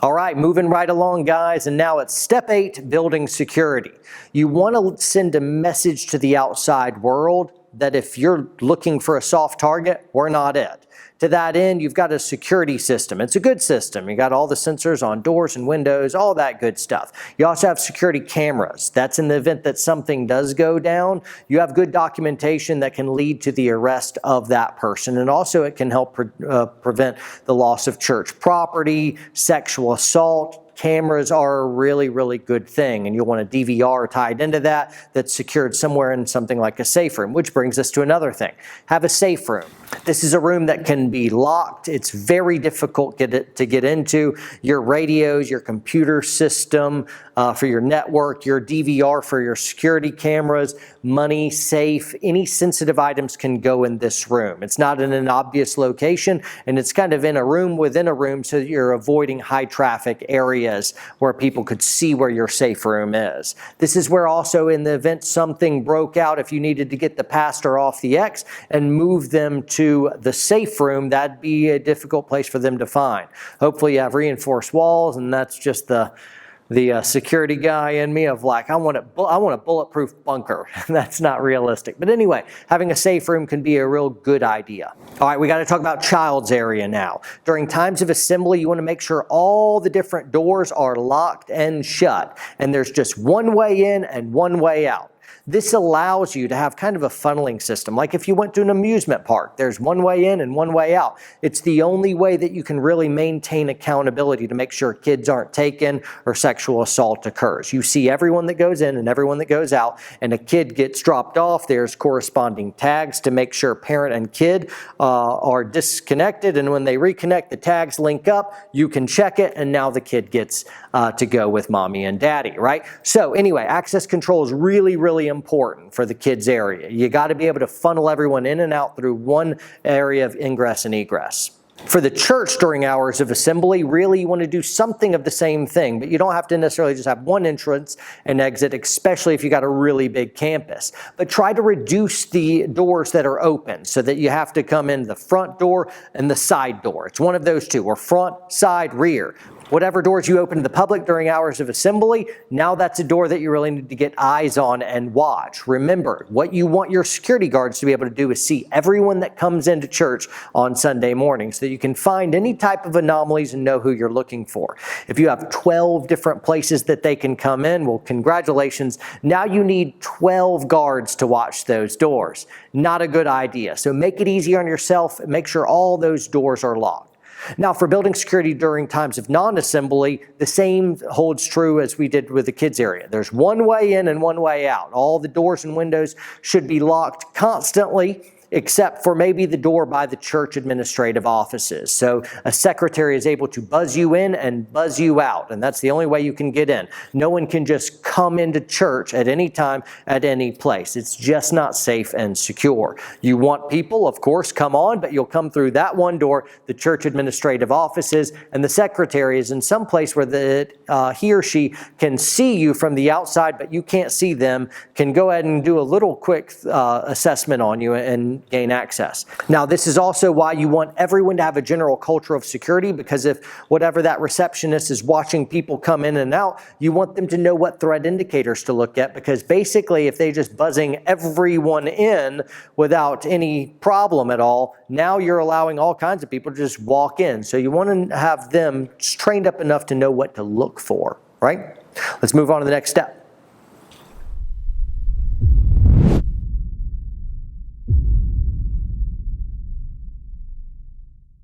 All right, moving right along, guys, and now it's step 8, building security. You want to send a message to the outside world that if you're looking for a soft target, we're not it. To that end, you've got a security system. It's a good system. You got all the sensors on doors and windows, all that good stuff. You also have security cameras. That's in the event that something does go down. You have good documentation that can lead to the arrest of that person. And also it can help prevent the loss of church property, sexual assault. Cameras are a really, really good thing, and you'll want a DVR tied into that that's secured somewhere in something like a safe room, which brings us to another thing. Have a safe room. This is a room that can be locked. It's very difficult to get into. Your radios, your computer system for your network, your DVR for your security cameras, money, safe, any sensitive items can go in this room. It's not in an obvious location, and it's kind of in a room within a room so that you're avoiding high traffic areas where people could see where your safe room is. This is where also in the event something broke out, if you needed to get the pastor off the X and move them to the safe room, that'd be a difficult place for them to find. Hopefully you have reinforced walls, and that's just the security guy in me of like, I want a bulletproof bunker. That's not realistic. But anyway, having a safe room can be a real good idea. All right, we got to talk about child's area now. During times of assembly, you want to make sure all the different doors are locked and shut, and there's just one way in and one way out. This allows you to have kind of a funneling system. Like if you went to an amusement park, there's one way in and one way out. It's the only way that you can really maintain accountability to make sure kids aren't taken or sexual assault occurs. You see everyone that goes in and everyone that goes out, and a kid gets dropped off. There's corresponding tags to make sure parent and kid are disconnected, and when they reconnect, the tags link up. You can check it, and now the kid gets to go with mommy and daddy, right? So anyway, access control is really, really important for the kids area. You got to be able to funnel everyone in and out through one area of ingress and egress. For the church during hours of assembly, really you want to do something of the same thing, but you don't have to necessarily just have one entrance and exit, especially if you got a really big campus. But try to reduce the doors that are open so that you have to come in the front door and the side door. It's one of those two, or front, side, rear. Whatever doors you open to the public during hours of assembly, now that's a door that you really need to get eyes on and watch. Remember, what you want your security guards to be able to do is see everyone that comes into church on Sunday morning so that you can find any type of anomalies and know who you're looking for. If you have 12 different places that they can come in, well, congratulations. Now you need 12 guards to watch those doors. Not a good idea. So make it easy on yourself and make sure all those doors are locked. Now, for building security during times of non-assembly, the same holds true as we did with the kids area. There's one way in and one way out. All the doors and windows should be locked constantly, except for maybe the door by the church administrative offices. So a secretary is able to buzz you in and buzz you out, and that's the only way you can get in. No one can just come into church at any time, at any place. It's just not safe and secure. You want people, of course, come on, but you'll come through that one door, the church administrative offices, and the secretary is in some place where he or she can see you from the outside, but you can't see them, can go ahead and do a little quick assessment on you and gain access. Now, this is also why you want everyone to have a general culture of security, because if whatever that receptionist is watching people come in and out, you want them to know what threat indicators to look at, because basically if they're just buzzing everyone in without any problem at all, now you're allowing all kinds of people to just walk in. So you want to have them trained up enough to know what to look for, right? Let's move on to the next step.